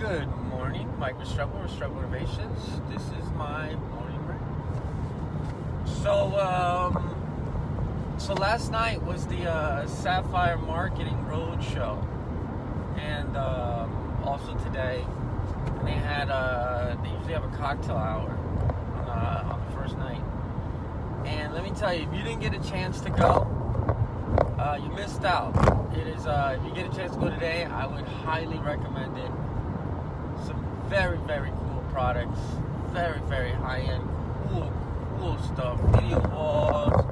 Good morning, Mike with Struggle Innovations. This is my morning rant. So last night was the Sapphire Marketing Roadshow, and also today, and they had they usually have a cocktail hour on the first night. And let me tell you, if you didn't get a chance to go, you missed out. It is if you get a chance to go today, I would highly recommend it. Some very, very cool products, very, very high-end, cool stuff. Video walls.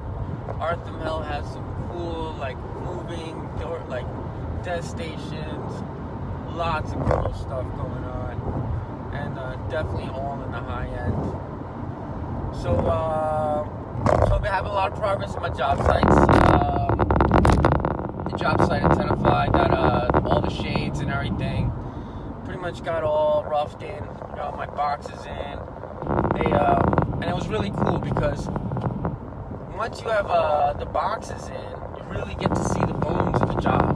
Arthur Hill has some cool, moving door, desk stations. Lots of cool stuff going on, and definitely all in the high end. So I've been having a lot of progress on my job sites. The job site identified that all the shades and everything. Pretty much got all roughed in, got my boxes in. And it was really cool because once you have the boxes in, you really get to see the bones of the job.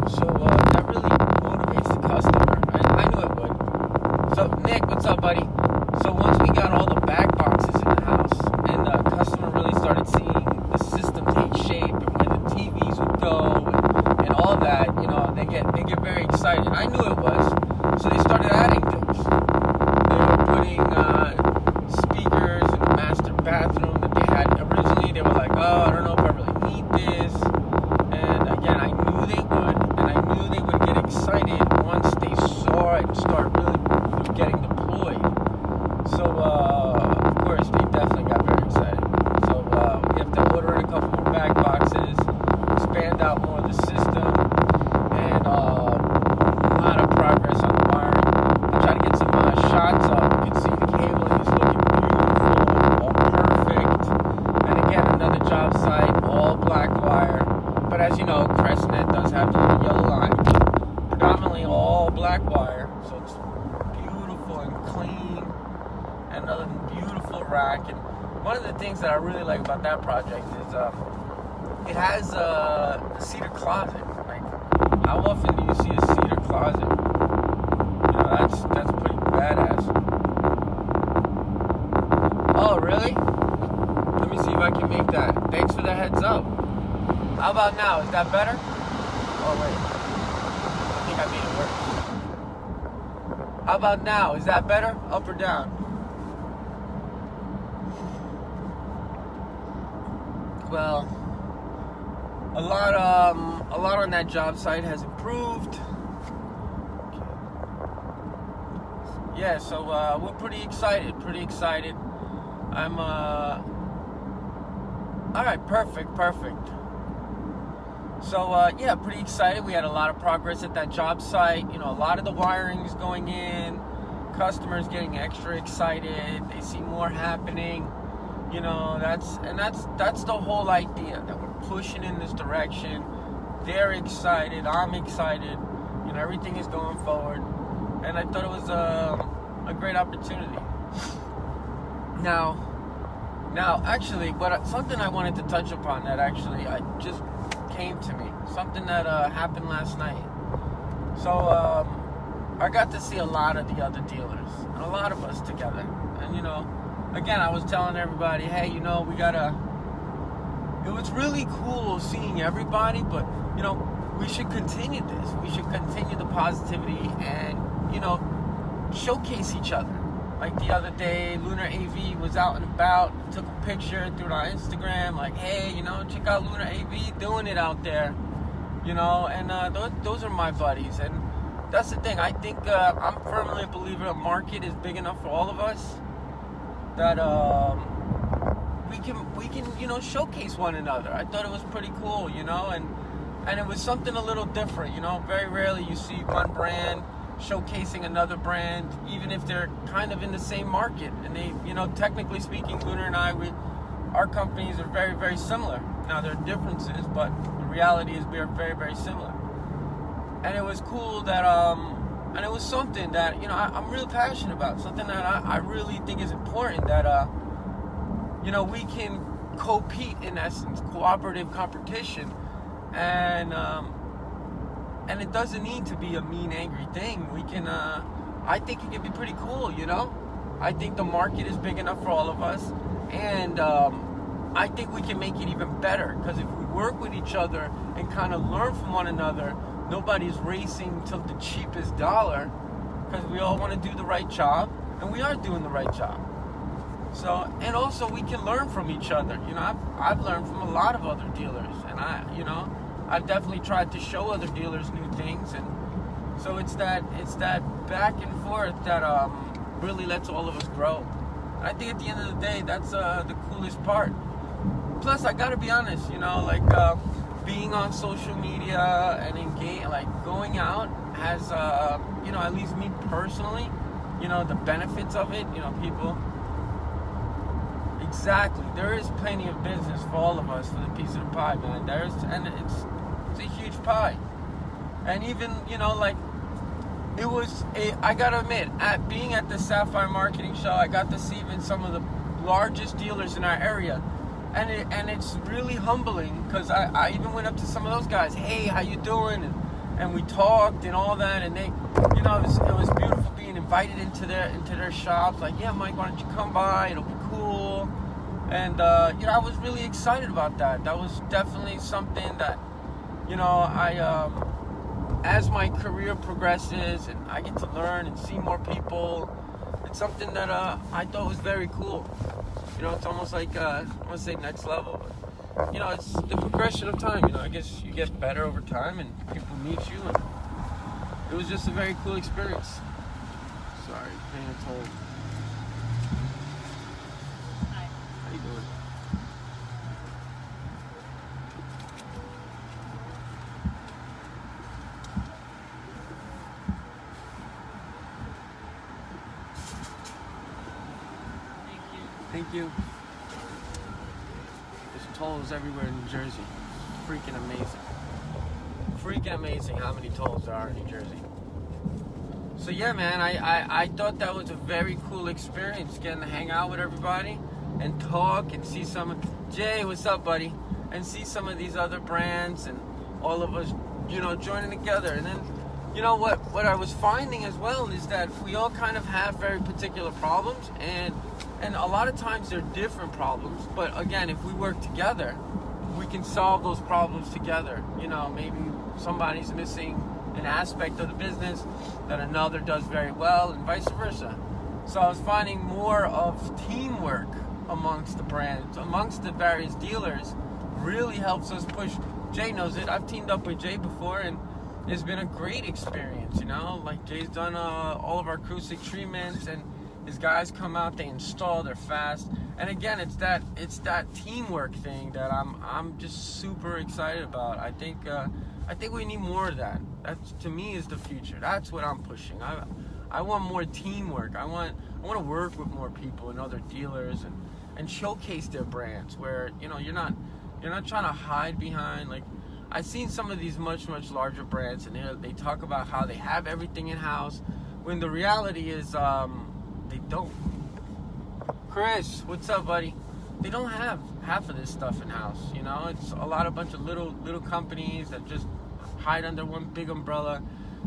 So that really motivates the customer. I knew it would. So Nick, what's up, buddy? So once we got all the back boxes in the house, and the customer really started seeing the system take shape and where the TVs would go and all that, they get very excited. I knew it was. So they started adding things. They were putting speakers in the master bathroom that they had originally. They were like, oh, I don't know if I really need this. And again, I knew they would, and I knew they would get excited once they saw it start really getting deployed. So, of course, they definitely got very excited. So we have to order in a couple more back boxes, expand out more of the system, and a lot of progress on the wiring. I'll try to get some shots up. You can see the cabling is looking beautiful, all perfect. And again, another job site, all black wire. But as you know, CrestNet does have the little yellow line. Predominantly all black wire, so it's beautiful and clean. And another beautiful rack. And one of the things that I really like about that project is it has a cedar closet. How often do you see a cedar closet? That's pretty badass. Oh, really? Let me see if I can make that. Thanks for the heads up. How about now? Is that better? Oh, wait. I think I made it worse. How about now? Is that better? Up or down? Well, a lot on that job site has improved. Yeah, so we're pretty excited. I'm all right, perfect. So yeah, pretty excited. We had a lot of progress at that job site. A lot of the wiring is going in. Customers getting extra excited. They see more happening. That's the whole idea, that we're pushing in this direction. They're excited. I'm excited. Everything is going forward. And I thought it was a great opportunity. Now, actually, something I wanted to touch upon that actually just came to me. Something that happened last night. So I got to see a lot of the other dealers, and a lot of us together. And again, I was telling everybody, hey, we gotta. It was really cool seeing everybody, but we should continue this. We should continue the positivity and showcase each other. Like the other day, Lunar AV was out and about, took a picture, threw it on Instagram, like, hey, check out Lunar AV doing it out there, and those are my buddies. And that's the thing. I think I'm firmly a believer a market is big enough for all of us that we can showcase one another. I thought it was pretty cool, and it was something a little different. Very rarely you see one brand showcasing another brand, even if they're kind of in the same market. And they, technically speaking, Lunar and our companies are very, very similar. Now there are differences, but the reality is we are very, very similar. And it was cool that, and it was something that, I'm really passionate about, something that I really think is important, that, we can compete, in essence, cooperative competition, and and it doesn't need to be a mean, angry thing. We can, I think it can be pretty cool, you know? I think the market is big enough for all of us, and I think we can make it even better, because if we work with each other and kind of learn from one another, nobody's racing to the cheapest dollar, because we all want to do the right job, and we are doing the right job. So, and also we can learn from each other. You know, I've learned from a lot of other dealers, and I've definitely tried to show other dealers new things, and so it's that back and forth that really lets all of us grow. And I think at the end of the day, that's the coolest part. Plus, I gotta be honest, you know, like being on social media and going out has, you know, at least me personally, you know, the benefits of it, you know, people. Exactly. There is plenty of business for all of us for the piece of the pie, man. And it's a huge pie. And even, you know, like, I gotta admit, being at the Sapphire Marketing Show, I got to see even some of the largest dealers in our area. And it's really humbling, because I even went up to some of those guys, hey, how you doing? And we talked and all that, and they, you know, it was beautiful being invited into their shops. Like, yeah, Mike, why don't you come by? It'll be cool. And you know, I was really excited about that. That was definitely something that, you know, as my career progresses and I get to learn and see more people, it's something that I thought was very cool. You know, it's almost like I want to say next level, but you know, it's the progression of time. You know, I guess you get better over time, and people meet you, and it was just a very cool experience. Sorry, paying a toll. Hi. How you doing? Thank you. There's tolls everywhere in New Jersey. Freaking amazing. Freaking amazing how many tolls there are in New Jersey. So yeah, man, I thought that was a very cool experience, getting to hang out with everybody and talk and see Jay, what's up, buddy? And see some of these other brands and all of us, you know, joining together. And then, you know, what I was finding as well is that we all kind of have very particular problems, and a lot of times they're different problems, but again, if we work together, we can solve those problems together. You know, maybe somebody's missing an aspect of the business that another does very well, and vice versa. So I was finding more of teamwork amongst the brands, amongst the various dealers, really helps us push. Jay knows it. I've teamed up with Jay before, and it's been a great experience, you know? Like, Jay's done all of our acoustic treatments, and his guys come out, they install, they're fast. And again, it's that teamwork thing that I'm just super excited about. I think we need more of that. That, to me, is the future. That's what I'm pushing. I want more teamwork. I want to work with more people and other dealers and showcase their brands, where, you know, you're not trying to hide behind, like, I've seen some of these much larger brands, and they talk about how they have everything in house, when the reality is they don't. Chris, what's up, buddy? They don't have half of this stuff in house. You know, it's a bunch of little companies that just hide under one big umbrella.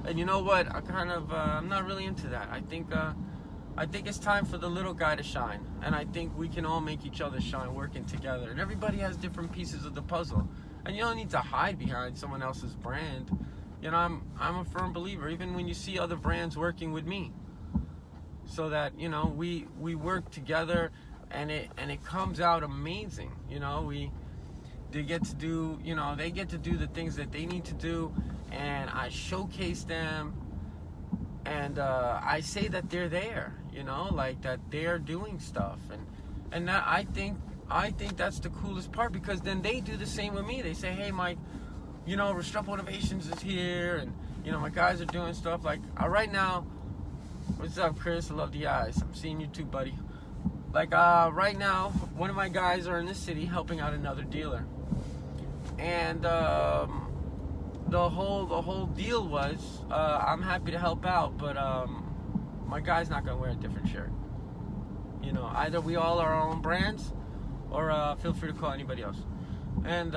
And you know what? I'm not really into that. I think it's time for the little guy to shine, and I think we can all make each other shine working together. And everybody has different pieces of the puzzle, and you don't need to hide behind someone else's brand. You know, I'm a firm believer, even when you see other brands working with me, so that, you know, we work together, and it comes out amazing. You know, they get to do the things that they need to do, and I showcase them, and I say that they're there, you know, like that they're doing stuff, and that I think that's the coolest part, because then they do the same with me. They say, hey, Mike, you know, Restrepo Innovations is here, and, you know, my guys are doing stuff. Like, right now, what's up, Chris? I love the eyes. I'm seeing you too, buddy. Like, right now, one of my guys are in this city helping out another dealer, and the whole deal was, I'm happy to help out, but my guy's not gonna wear a different shirt. You know, either we all are our own brands, or feel free to call anybody else. And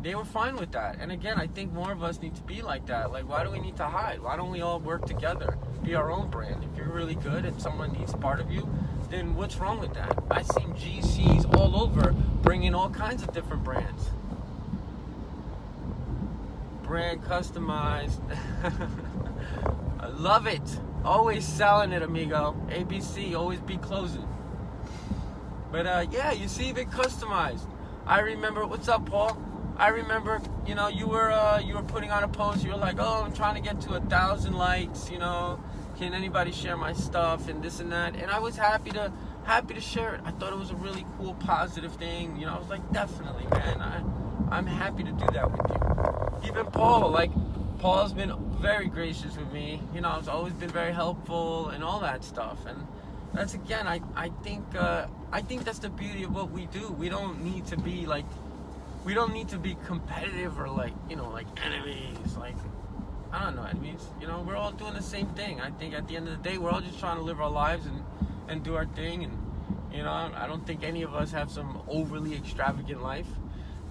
they were fine with that. And again, I think more of us need to be like that. Like, why do we need to hide? Why don't we all work together, be our own brand? If you're really good and someone needs part of you, then what's wrong with that? I've seen GCs all over bringing all kinds of different brands. Brand customized. I love it. Always selling it, amigo. ABC, always be closing. But yeah, you see, even customized. I remember, what's up, Paul? I remember, you know, you were putting on a post. You were like, oh, I'm trying to get to 1,000 likes. You know, can anybody share my stuff and this and that? And I was happy to share it. I thought it was a really cool, positive thing. You know, I was like, definitely, man. I'm happy to do that with you. Even Paul, like, Paul's been very gracious with me. You know, I've always been very helpful and all that stuff. And that's, again, I think that's the beauty of what we do. We don't need to be like, we don't need to be competitive or like, you know, like enemies. Like, I don't know, enemies. You know, we're all doing the same thing. I think at the end of the day, we're all just trying to live our lives and do our thing. And, you know, I don't think any of us have some overly extravagant life.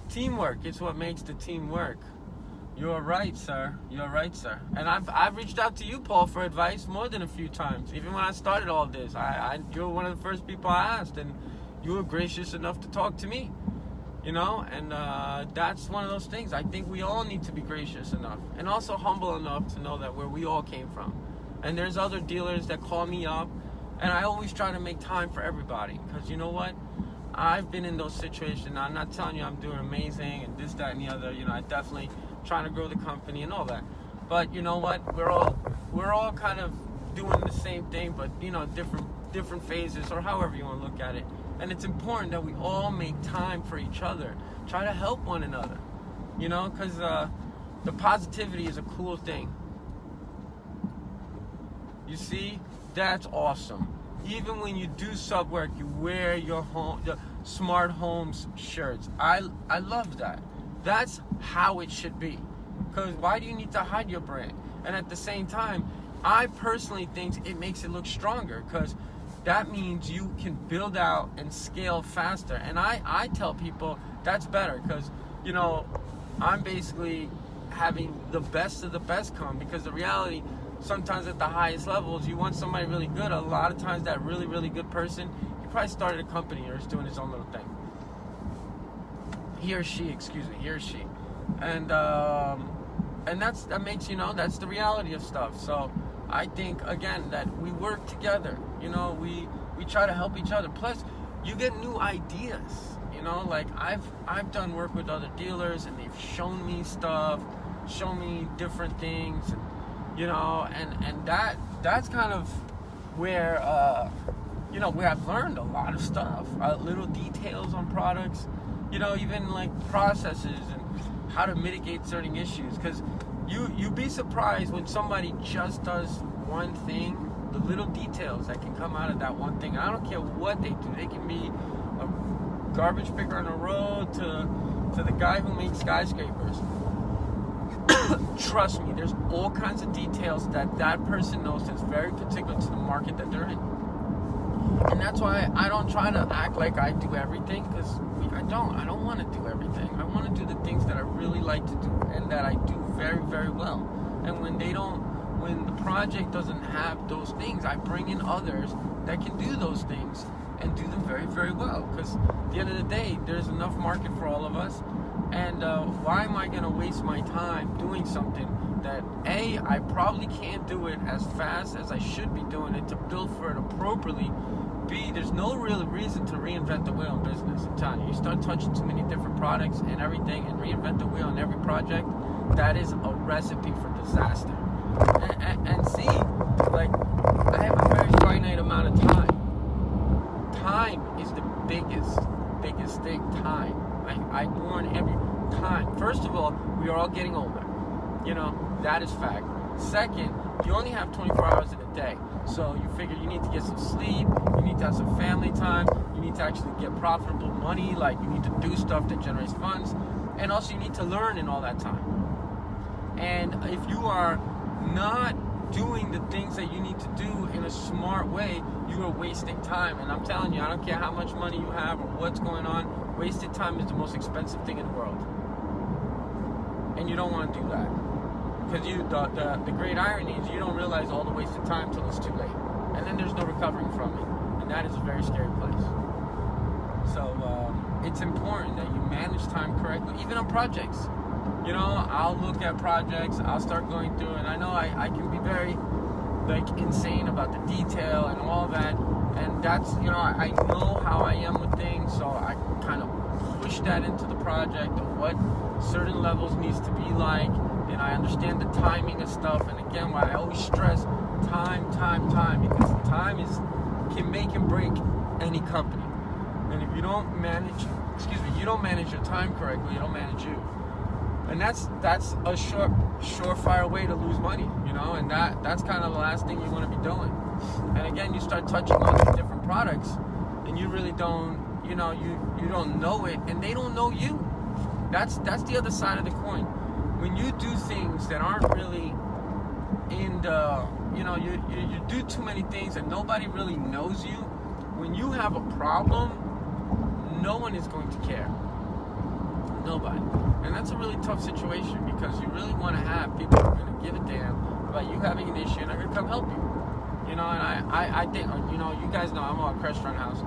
Teamwork is what makes the team work. You're right, sir. You're right, sir. And I've reached out to you, Paul, for advice more than a few times. Even when I started all this, you were one of the first people I asked, and you were gracious enough to talk to me. You know, and that's one of those things. I think we all need to be gracious enough and also humble enough to know that where we all came from. And there's other dealers that call me up, and I always try to make time for everybody, because you know what? I've been in those situations. Now, I'm not telling you I'm doing amazing and this, that, and the other. You know, I definitely trying to grow the company and all that. But you know what? We're all kind of doing the same thing, but you know, different phases, or however you want to look at it. And it's important that we all make time for each other. Try to help one another. You know, because the positivity is a cool thing. You see, that's awesome. Even when you do sub work, you wear the Smart Homes shirts. I love that. That's how it should be. Because why do you need to hide your brand? And at the same time, I personally think it makes it look stronger, because that means you can build out and scale faster. And I tell people that's better, because, you know, I'm basically having the best of the best come, because the reality, sometimes at the highest levels, you want somebody really good. A lot of times that really, really good person, he probably started a company or is doing his own little thing. He or she. And that makes, you know, that's the reality of stuff. So I think, again, that we work together. You know, we try to help each other. Plus, you get new ideas. You know, like I've done work with other dealers, and they've shown me stuff, shown me different things, and, you know, and that's kind of where you know, where I've learned a lot of stuff, little details on products, you know, even like processes and how to mitigate certain issues. Because you'd be surprised when somebody just does one thing, the little details that can come out of that one thing. And I don't care what they do. They can be a garbage picker on the road to the guy who makes skyscrapers. Trust me, there's all kinds of details that person knows that's very particular to the market that they're in. And that's why I don't try to act like I do everything, because I don't want to do everything. I want to do the things that I really like to do and that I do very, very well. And when the project doesn't have those things, I bring in others that can do those things and do them very, very well. Because at the end of the day, there's enough market for all of us. And why am I going to waste my time doing something that, A, I probably can't do it as fast as I should be doing it to build for it appropriately. B, there's no real reason to reinvent the wheel in business. I'm telling you, you start touching too many different products and everything and reinvent the wheel in every project, that is a recipe for disaster. And C, like, I have a very finite amount of time. Time is the biggest thing, time. I warn every time. First of all, we are all getting older. You know, that is fact. Second, you only have 24 hours in a day. So you figure you need to get some sleep, you need to have some family time, you need to actually get profitable money, like you need to do stuff that generates funds, and also you need to learn in all that time. And if you are not doing the things that you need to do in a smart way, you are wasting time. And I'm telling you, I don't care how much money you have or what's going on, wasted time is the most expensive thing in the world. And you don't want to do that. Because the great irony is you don't realize all the wasted time till it's too late. And then there's no recovering from it. And that is a very scary place. So it's important that you manage time correctly, even on projects. You know, I'll look at projects, I'll start going through, and I know I can be very, like, insane about the detail and all that. And that's, you know, I know how I am with things, so I kind of push that into the project of what certain levels needs to be like, and I understand the timing of stuff. And again, why I always stress time, because time can make and break any company. And if you don't manage, you don't manage your time correctly, you don't manage you. And that's a surefire way to lose money, you know, and that's kind of the last thing you want to be doing. And again, you start touching on these different products, and you really don't, you know, you don't know it, and they don't know you. That's the other side of the coin. When you do things that aren't really in the, you know, you do too many things and nobody really knows you, when you have a problem, no one is going to care. Nobody. And that's a really tough situation, because you really want to have people who are going to give a damn about you having an issue and are going to come help you. You know, and I think, you know, you guys know I'm on a restaurant house.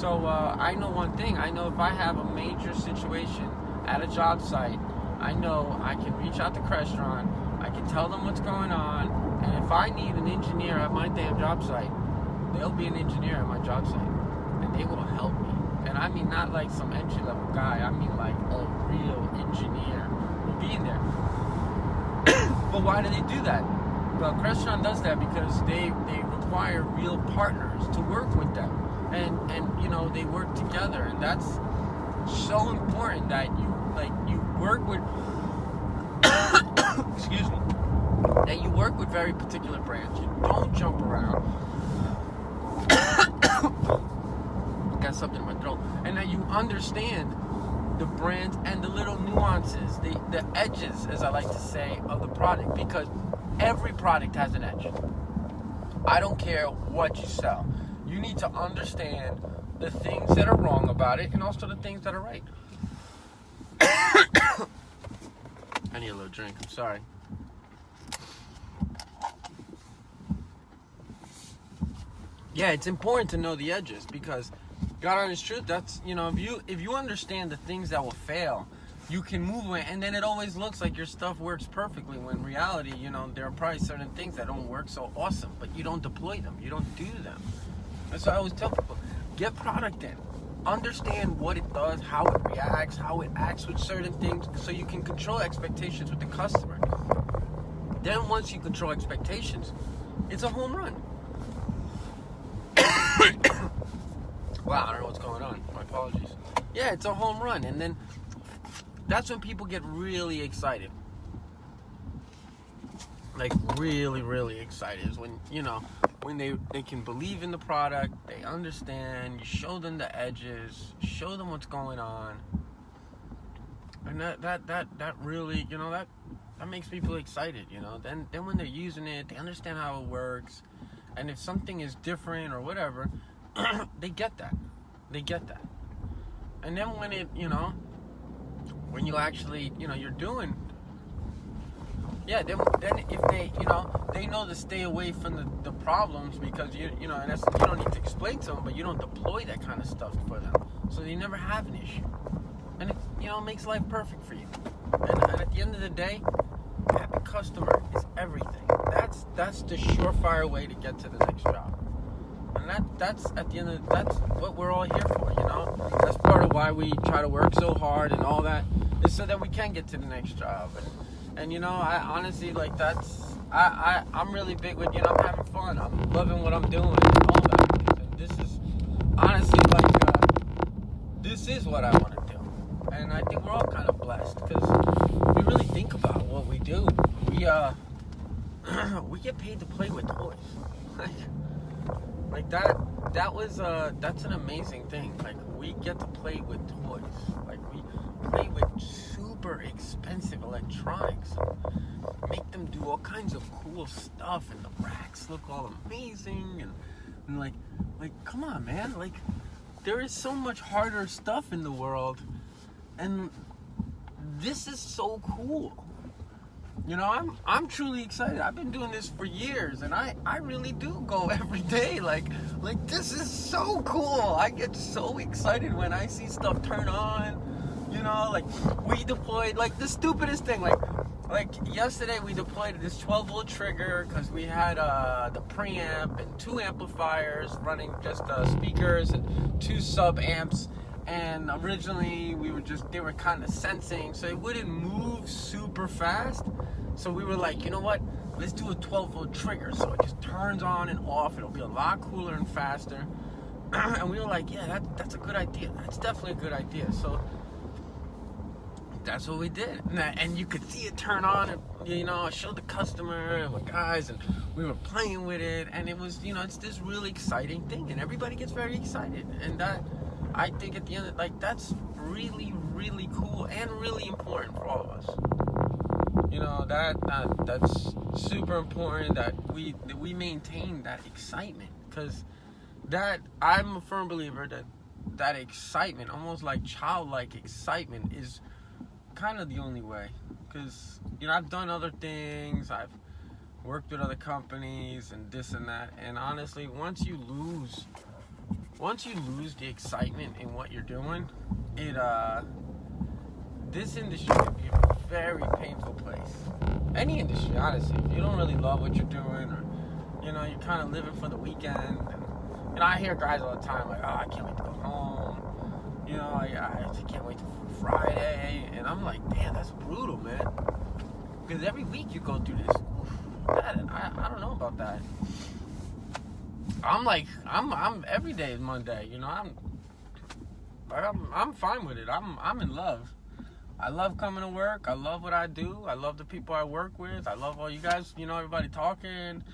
So I know one thing. I know if I have a major situation at a job site, I know I can reach out to Crestron, I can tell them what's going on, and if I need an engineer at my damn job site, there'll be an engineer at my job site, and they will help me. And I mean not like some entry-level guy, I mean like a real engineer will be in there. But why do they do that? Well, Crestron does that because they require real partners to work with them. And you know, they work together, and that's so important that you work with excuse me, that you work with very particular brands. You don't jump around. Got something in my throat. And that you understand the brand and the little nuances, the edges, as I like to say, of the product, because every product has an edge. I don't care what you sell. You need to understand the things that are wrong about it and also the things that are right. I need a little drink, I'm sorry. Yeah, it's important to know the edges, because God honest truth, that's, you know, if you understand the things that will fail, you can move away, and then it always looks like your stuff works perfectly, when in reality, you know, there are probably certain things that don't work so awesome, but you don't deploy them, you don't do them. And so I always tell people, get product in. Understand what it does, how it reacts, how it acts with certain things, so you can control expectations with the customer. Then once you control expectations, it's a home run. Wow, I don't know what's going on. My apologies. Yeah, it's a home run. And then that's when people get really excited. Like really, really excited is when, you know, when they can believe in the product, they understand, you show them the edges, show them what's going on. And that really, you know, that makes people excited, you know. Then when they're using it, they understand how it works. And if something is different or whatever, they get that. They get that. And then when it, you know, when you actually, you know, you're doing, yeah, then if they, you know, they know to stay away from the problems, because you know, and that's, you don't need to explain to them, but you don't deploy that kind of stuff for them, so they never have an issue, and it, you know, makes life perfect for you. And at the end of the day, happy customer is everything. That's the surefire way to get to the next job. And that's at the end of that's what we're all here for, you know. That's part of why we try to work so hard and all that, is so that we can get to the next job. And you know, I honestly, like, I'm really big with, you know, I'm having fun. I'm loving what I'm doing and all that. And this is honestly like this is what I want to do. And I think we're all kind of blessed, because we really think about what we do. We get paid to play with toys. Like that's an amazing thing. Like, we get to play with toys. Like, we play with super expensive electronics and make them do all kinds of cool stuff, and the racks look all amazing, and like come on, man. Like, there is so much harder stuff in the world, and this is so cool. You know, I'm truly excited. I've been doing this for years, and I really do go every day. Like this is so cool. I get so excited when I see stuff turn on. You know, like we deployed like the stupidest thing. Like yesterday we deployed this 12-volt trigger because we had the preamp and 2 amplifiers running just speakers and 2 sub amps. And originally they were kind of sensing, so it wouldn't move super fast. So we were like, you know what? Let's do a 12-volt trigger, so it just turns on and off. It'll be a lot cooler and faster. And we were like, yeah, that's a good idea. That's definitely a good idea. So that's what we did. And you could see it turn on, and you know, I showed the customer and the guys, and we were playing with it. And it was, you know, it's this really exciting thing, and everybody gets very excited. And that, I think at the end, like, that's really, really cool and really important for all of us. You know, that's super important that we maintain that excitement, because that, I'm a firm believer that excitement, almost like childlike excitement, is kind of the only way. Because, you know, I've done other things, I've worked with other companies and this and that, and honestly, once you lose the excitement in what you're doing, this industry can be a very painful place. Any industry, honestly. If you don't really love what you're doing, or, you know, you're kind of living for the weekend. And, you know, I hear guys all the time like, oh, I can't wait to go home. You know, I can't wait for Friday. And I'm like, damn, that's brutal, man. Because every week you go through this. I don't know about that. I'm every day is Monday, you know. I'm fine with it. I'm in love. I love coming to work. I love what I do. I love the people I work with. I love all you guys, you know, everybody talking.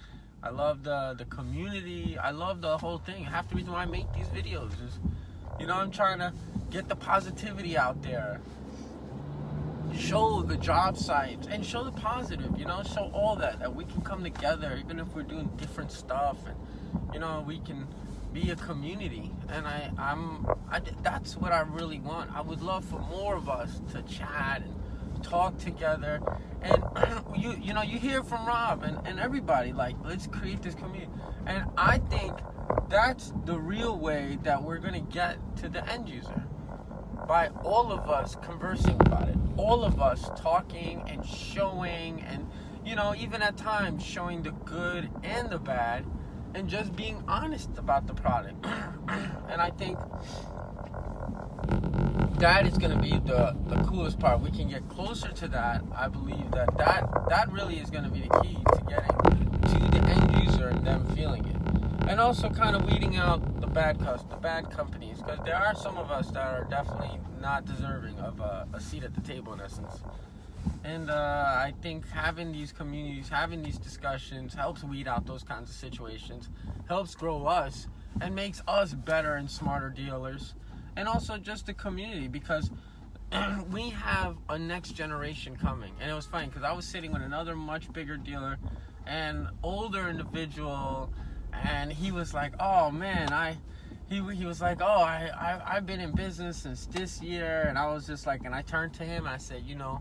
I love the community. I love the whole thing. Half the reason why I make these videos is, you know, I'm trying to get the positivity out there. Show the job sites and show the positive, you know, show all that we can come together even if we're doing different stuff, and, you know, we can be a community. And that's what I really want. I would love for more of us to chat and talk together. And you know, you hear from Rob and everybody, like, let's create this community. And I think that's the real way that we're going to get to the end user, by all of us conversing about it, all of us talking and showing, and, you know, even at times showing the good and the bad, and just being honest about the product. And I think that is going to be the coolest part. We can get closer to that. I believe that really is going to be the key to getting to the end user and them feeling it. And also kind of weeding out the bad companies, because there are some of us that are definitely not deserving of a seat at the table, in essence. And I think having these communities, having these discussions helps weed out those kinds of situations, helps grow us, and makes us better and smarter dealers. And also just the community, because we have a next generation coming. And it was funny, because I was sitting with another much bigger dealer, an older individual, and he was like, oh man, he was like, oh, I've been in business since this year. And I was just like, and I turned to him and I said, you know,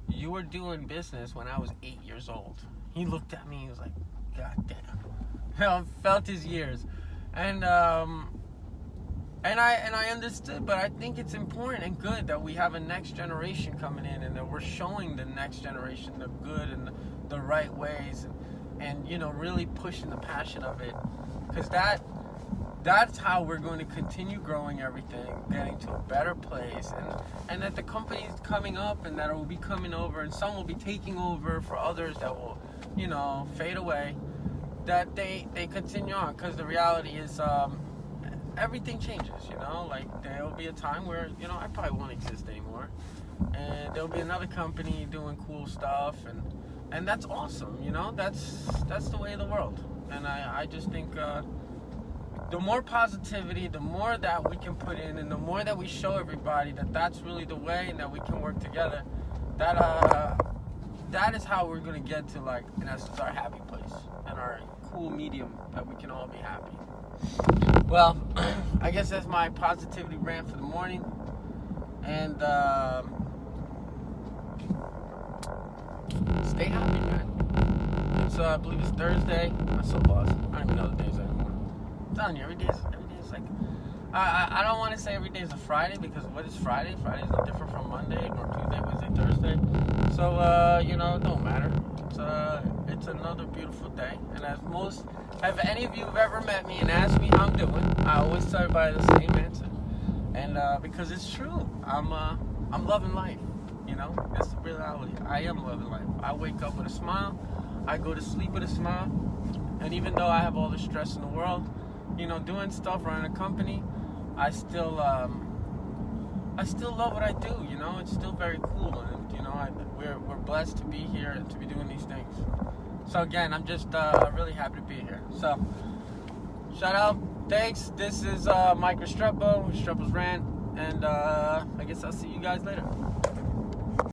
you were doing business when I was 8 years old. He looked at me, he was like, God damn. I felt his years. And I understood, but I think it's important and good that we have a next generation coming in, and that we're showing the next generation the good and the right ways, and you know, really pushing the passion of it, because that's how we're going to continue growing everything, getting to a better place, and that the company's coming up, and that it will be coming over, and some will be taking over for others that will, you know, fade away, that they continue on, because the reality is everything changes, you know. Like, there will be a time where, you know, I probably won't exist anymore, and there'll be another company doing cool stuff, and that's awesome, you know. That's the way of the world. And I just think the more positivity, the more that we can put in, and the more that we show everybody that that's really the way, and that we can work together, that is how we're going to get to, like, in essence, our happy place, and our cool medium that we can all be happy. Well, I guess that's my positivity rant for the morning. And stay happy, man. It's I believe it's Thursday. I'm so lost. I don't even know the days anymore. I'm telling you, every day is like. I don't want to say every day is a Friday, because what is Friday? Friday is different from Monday or Tuesday, Wednesday, Thursday. So you know, it don't matter. It's another beautiful day. And have any of you have ever met me and asked me how I'm doing, I always tell everybody the same answer. And because it's true, I'm loving life. You know, that's the reality. I am loving life. I wake up with a smile. I go to sleep with a smile. And even though I have all the stress in the world, you know, doing stuff, running a company, I still love what I do. You know, it's still very cool, and you know, we're blessed to be here and to be doing these things. So again, I'm just really happy to be here. So shout out, thanks. This is Mike Restrepo, Restrepo's Rant, and I guess I'll see you guys later.